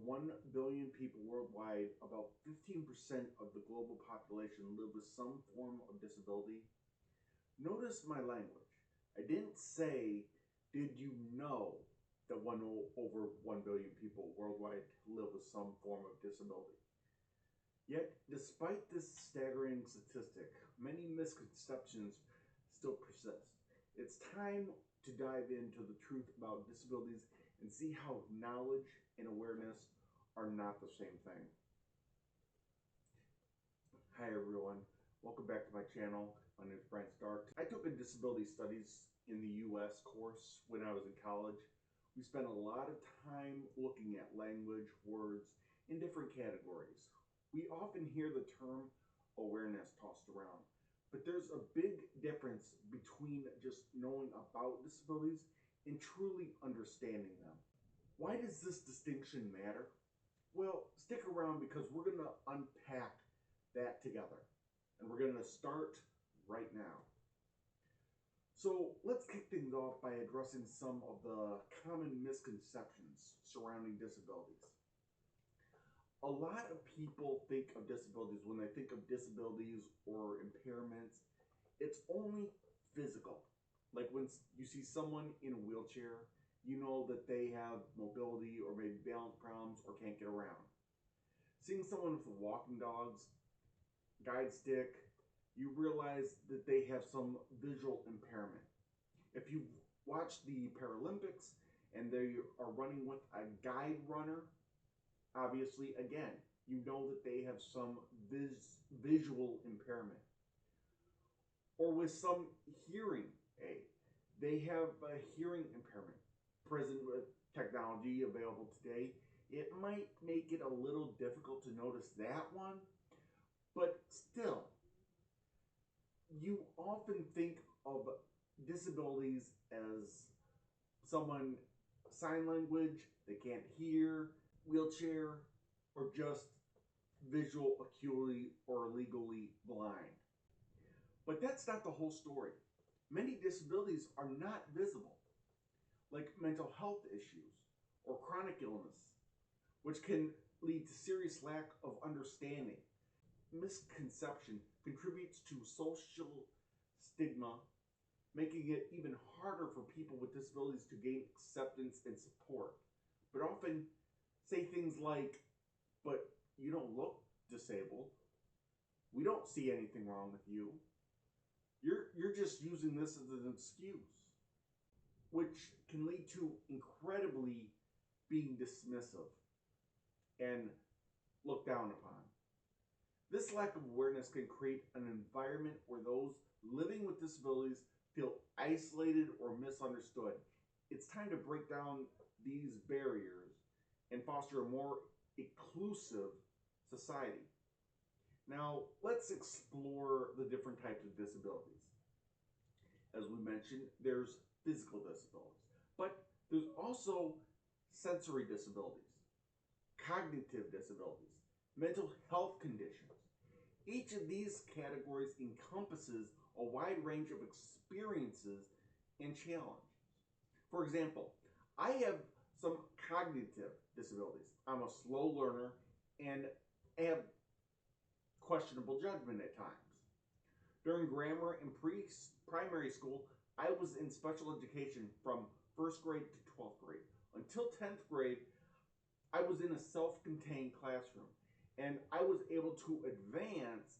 1 billion people worldwide, about 15% of the global population live with some form of disability. Notice my language. I didn't say, did you know that over 1 billion people worldwide live with some form of disability? Yet, despite this staggering statistic, many misconceptions still persist. It's time to dive into the truth about disabilities and see how knowledge and awareness are not the same thing. Hi everyone, welcome back to my channel. My name is Brian Stark. I took a disability studies in the US course when I was in college. We spent a lot of time looking at language, words, in different categories. We often hear the term awareness tossed around, but there's a big difference between just knowing about disabilities and truly understanding them. Why does this distinction matter? Well, stick around because we're going to unpack that together. And we're going to start right now. So let's kick things off by addressing some of the common misconceptions surrounding disabilities. A lot of people think of disabilities, when they think of disabilities or impairments, it's only physical. Like when you see someone in a wheelchair, you know that they have mobility or maybe balance problems or can't get around. Seeing someone with walking dogs, guide stick, you realize that they have some visual impairment. If you've watched the Paralympics and they are running with a guide runner, obviously, again, you know that they have some visual impairment. Or with some hearing aid, they have a hearing impairment. Present with technology available today, it might make it a little difficult to notice that one, but still, you often think of disabilities as someone sign language, they can't hear, wheelchair, or just visual acuity or legally blind. But that's not the whole story. Many disabilities are not visible, like mental health issues or chronic illness, which can lead to serious lack of understanding. Misconception contributes to social stigma, making it even harder for people with disabilities to gain acceptance and support. But often say things like, but you don't look disabled. We don't see anything wrong with you. You're just using this as an excuse, which can lead to incredibly being dismissive and looked down upon. This lack of awareness can create an environment where those living with disabilities feel isolated or misunderstood. It's time to break down these barriers and foster a more inclusive society. Now, let's explore the different types of disabilities. As we mentioned, there's physical disabilities, but there's also sensory disabilities, cognitive disabilities, mental health conditions. Each of these categories encompasses a wide range of experiences and challenges. For example, I have some cognitive disabilities. I'm a slow learner and have questionable judgment at times. During grammar and primary school, I was in special education from 1st grade to 12th grade. Until 10th grade, I was in a self-contained classroom, and I was able to advance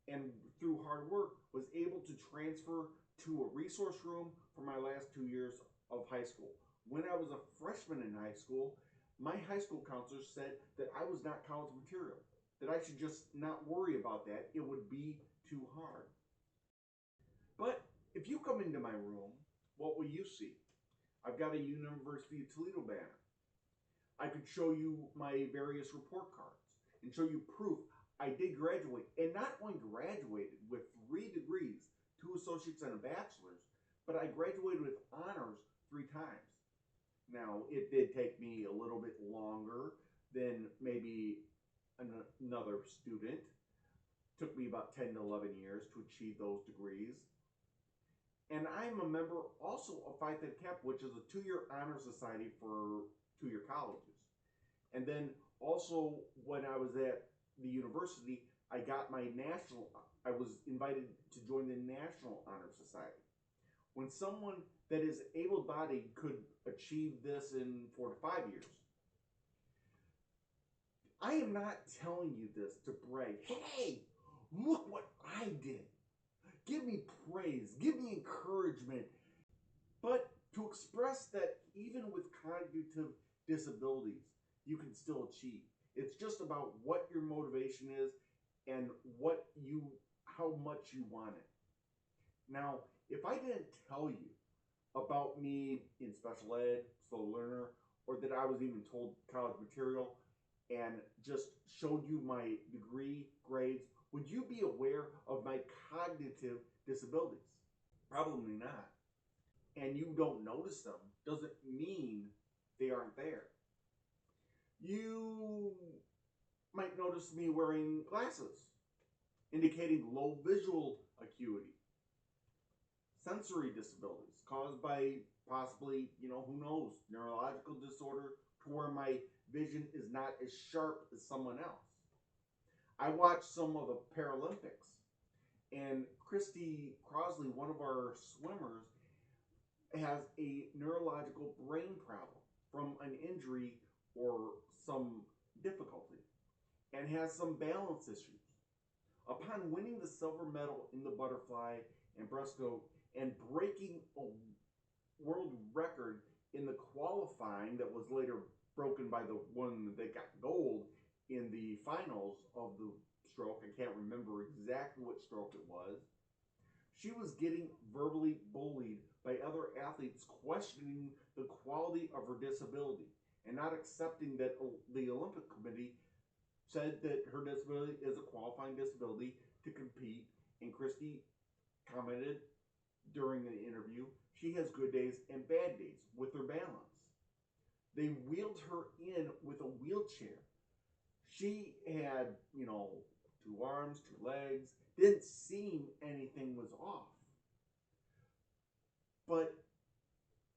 and through hard work was able to transfer to a resource room for my last 2 years of high school. When I was a freshman in high school, my high school counselor said that I was not college material, that I should just not worry about that. It would be too hard. But if you come into my room, what will you see? I've got a University of Toledo banner. I could show you my various report cards and show you proof I did graduate, and not only graduated with 3 degrees, 2 associates and a bachelor's, but I graduated with honors 3 times. Now, it did take me a little bit longer than maybe another student. It took me about 10 to 11 years to achieve those degrees. And I'm a member also of Phi Theta Kappa, which is a 2-year honor society for 2-year colleges. And then Also, when I was at the university, I was invited to join the National Honor Society. When someone that is able-bodied could achieve this in 4 to 5 years, I am not telling you this to brag. Hey, look what I did. Give me praise, give me encouragement, but to express that even with cognitive disabilities, you can still achieve. It's just about what your motivation is and how much you want it. Now, if I didn't tell you about me in special ed, slow learner, or that I was even told college material and just showed you my degree grades, would you be aware of my cognitive disabilities? Probably not. And you don't notice them doesn't mean they aren't there. You might notice me wearing glasses, indicating low visual acuity, sensory disabilities caused by possibly, who knows, neurological disorder to where my vision is not as sharp as someone else. I watched some of the Paralympics, and Christy Crosley, one of our swimmers, has a neurological brain problem from an injury or some difficulty and has some balance issues. Upon winning the silver medal in the butterfly and breaststroke and breaking a world record in the qualifying that was later broken by the one that got gold in the finals of the stroke, I can't remember exactly what stroke it was, she was getting verbally bullied by other athletes questioning the quality of her disability and not accepting that the Olympic Committee said that her disability is a qualifying disability to compete. And Christy commented during the interview, she has good days and bad days with her balance. They wheeled her in with a wheelchair. She had, 2 arms, 2 legs, didn't seem anything was off. But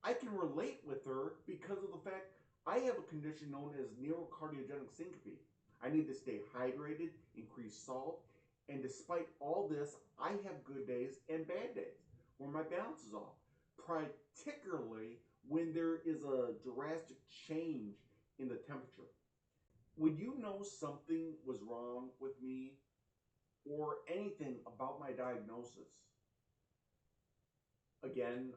I can relate with her because of the fact I have a condition known as neurocardiogenic syncope. I need to stay hydrated, increase salt, and despite all this, I have good days and bad days where my balance is off, particularly when there is a drastic change in the temperature. Would you know something was wrong with me or anything about my diagnosis? Again,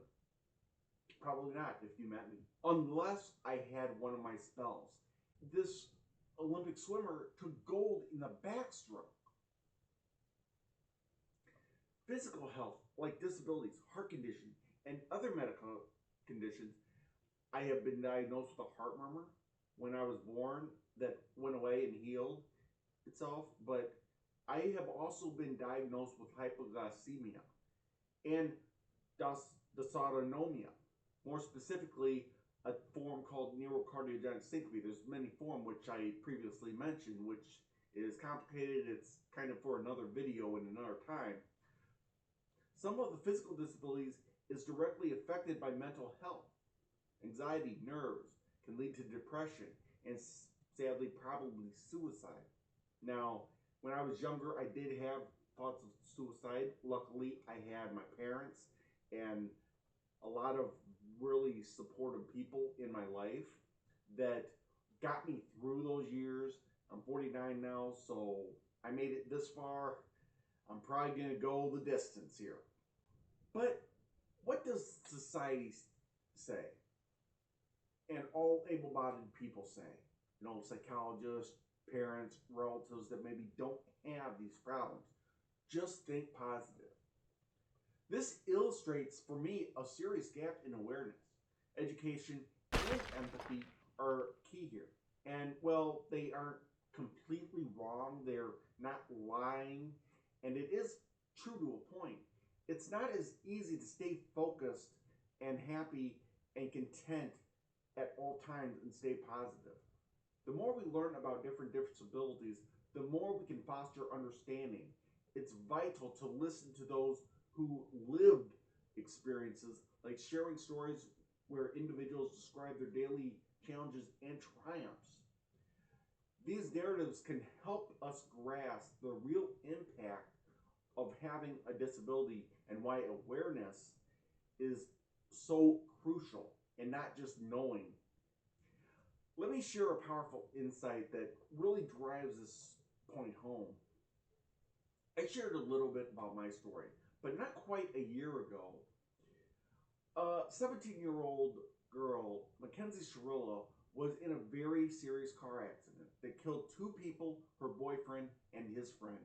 probably not if you met me, unless I had one of my spells. This Olympic swimmer took gold in the backstroke. Physical health, like disabilities, heart condition, and other medical conditions. I have been diagnosed with a heart murmur when I was born that went away and healed itself, but I have also been diagnosed with hypoglycemia and dysautonomia, more specifically a form called neurocardiogenic syncope. There's many forms which I previously mentioned, which is complicated. It's kind of for another video and another time. Some of the physical disabilities is directly affected by mental health. Anxiety, nerves, can lead to depression and sadly probably suicide. Now, when I was younger, I did have thoughts of suicide. Luckily, I had my parents and a lot of really supportive people in my life that got me through those years. I'm 49 now, so I made it this far. I'm probably going to go the distance here. But what does society say? And all able-bodied people say? Psychologists, parents, relatives that maybe don't have these problems. Just think positive. This illustrates for me a serious gap in awareness. Education and empathy are key here. And well, they aren't completely wrong. They're not lying. And it is true to a point. It's not as easy to stay focused and happy and content at all times and stay positive. The more we learn about different disabilities, the more we can foster understanding. It's vital to listen to those who lived experiences, like sharing stories where individuals describe their daily challenges and triumphs. These narratives can help us grasp the real impact of having a disability and why awareness is so crucial and not just knowing. Let me share a powerful insight that really drives this point home. I shared a little bit about my story, but not quite a year ago, a 17-year-old girl, Mackenzie Shirilla, was in a very serious car accident that killed two people, her boyfriend and his friend.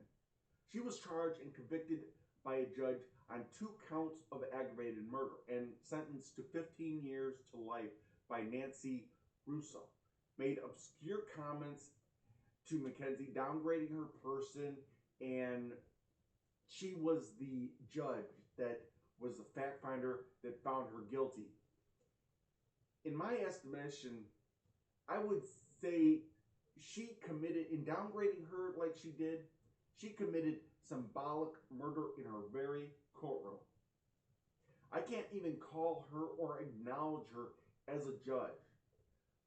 She was charged and convicted by a judge on 2 counts of aggravated murder and sentenced to 15 years to life by Nancy Russo. Made obscure comments to Mackenzie, downgrading her person, and she was the judge that was the fact finder that found her guilty. In my estimation, I would say she committed, in downgrading her like she did, she committed symbolic murder in her very courtroom. I can't even call her or acknowledge her as a judge.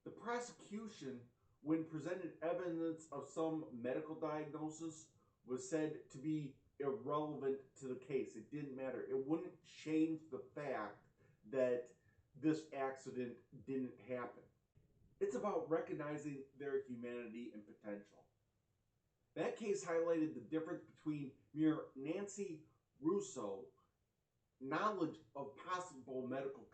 The prosecution, when presented evidence of some medical diagnosis, was said to be irrelevant to the case. It didn't matter. It wouldn't change the fact that this accident didn't happen. It's about recognizing their humanity and potential. That case highlighted the difference between mere Nancy Russo knowledge of possible medical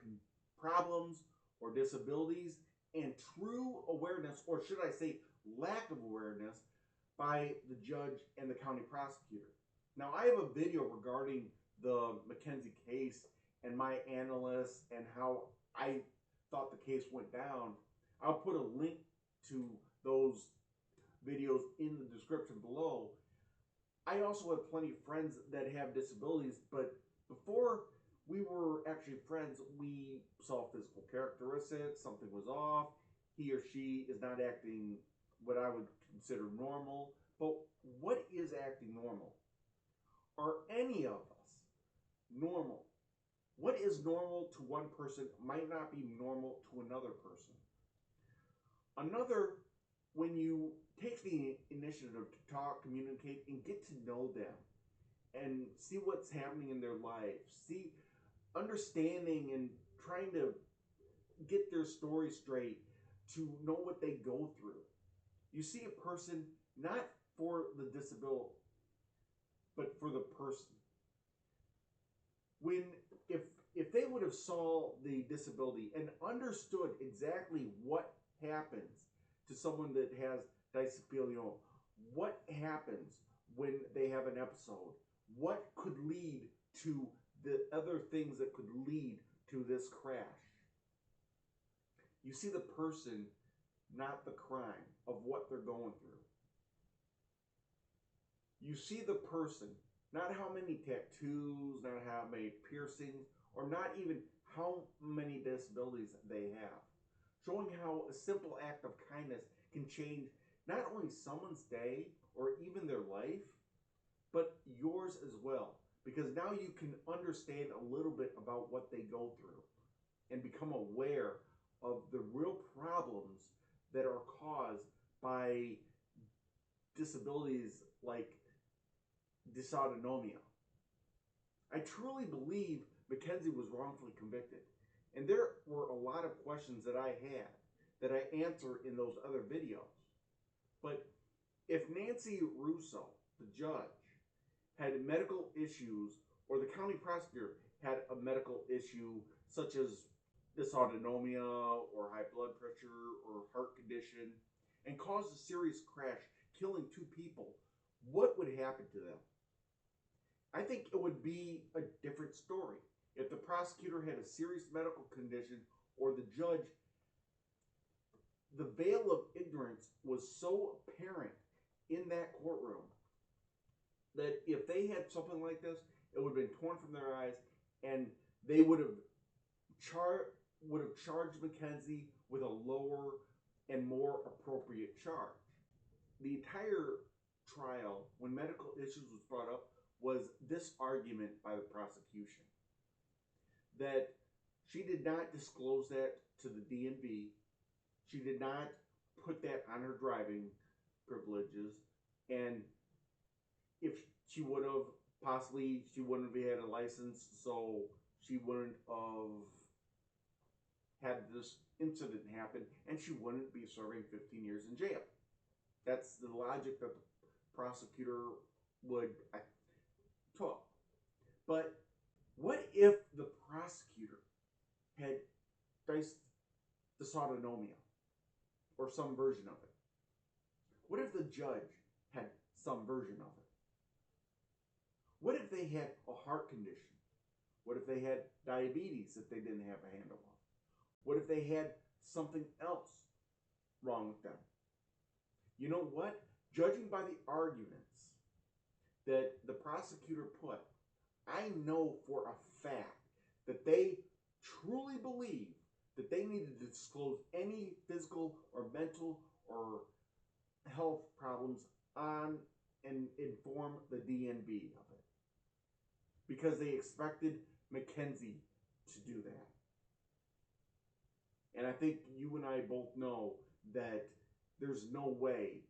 problems or disabilities and true awareness, or should I say lack of awareness, by the judge and the county prosecutor. Now, I have a video regarding the Mackenzie case and my analysis and how I thought the case went down. I'll put a link to those videos in the description below. I also have plenty of friends that have disabilities, but before we were actually friends, we saw physical characteristics, something was off, he or she is not acting what I would consider normal. But what is acting normal? Are any of us normal? What is normal to one person might not be normal to another person. Another, when you take the initiative to talk, communicate, and get to know them and see what's happening in their life, see, understanding and trying to get their story straight, to know what they go through. You see a person not for the disability, but for the person. When, if they would have saw the disability and understood exactly what happens to someone that has dysphagia, what happens when they have an episode, what could lead to the other things that could lead to this crash. You see the person, not the crime of what they're going through. You see the person, not how many tattoos, not how many piercings, or not even how many disabilities they have. Showing how a simple act of kindness can change not only someone's day or even their life, but yours as well. Because now you can understand a little bit about what they go through and become aware of the real problems that are caused by disabilities like dysautonomia. I truly believe Mackenzie was wrongfully convicted. And there were a lot of questions that I had that I answered in those other videos. But if Nancy Russo, the judge, had medical issues, or the county prosecutor had a medical issue such as dysautonomia or high blood pressure or heart condition and caused a serious crash, killing 2 people, what would happen to them? I think it would be a different story. If the prosecutor had a serious medical condition or the judge, the veil of ignorance was so apparent in that courtroom that if they had something like this, it would have been torn from their eyes, and they would have charged Mackenzie with a lower and more appropriate charge. The entire trial, when medical issues was brought up, was this argument by the prosecution that she did not disclose that to the DMV. She did not put that on her driving privileges, and if she would have, possibly she wouldn't have had a license, so she wouldn't have had this incident happen, and she wouldn't be serving 15 years in jail. That's the logic that the prosecutor would took. But what if the prosecutor had dysautonomia or some version of it? What if the judge had some version of it? What if they had a heart condition? What if they had diabetes that they didn't have a handle on? What if they had something else wrong with them? You know what? Judging by the arguments that the prosecutor put, I know for a fact that they truly believe that they needed to disclose any physical or mental or health problems on and inform the DNB of it, because they expected Mackenzie to do that. And I think you and I both know that there's no way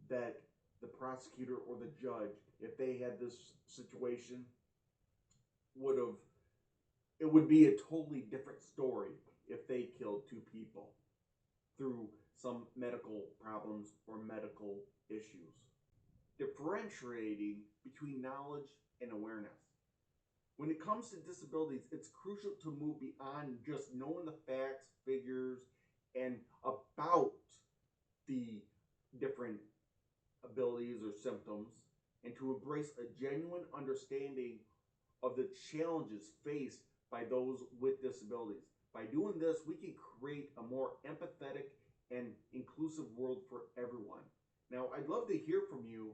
that the prosecutor or the judge, if they had this situation, it would be a totally different story if they killed two people through some medical problems or medical issues. Differentiating between knowledge and awareness. When it comes to disabilities, it's crucial to move beyond just knowing the facts, figures, and about the different abilities or symptoms, and to embrace a genuine understanding of the challenges faced by those with disabilities. By doing this, we can create a more empathetic and inclusive world for everyone. Now, I'd love to hear from you.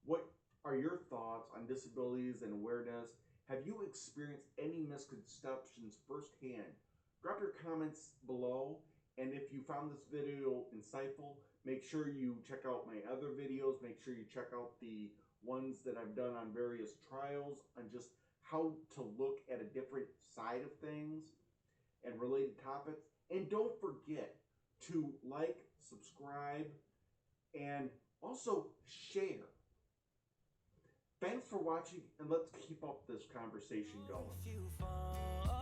What are your thoughts on disabilities and awareness? Have you experienced any misconceptions firsthand? Drop your comments below, and if you found this video insightful, make sure you check out my other videos. Make sure you check out the ones that I've done on various trials on just how to look at a different side of things and related topics. And don't forget to like, subscribe, and also share. Thanks for watching, and let's keep up this conversation going.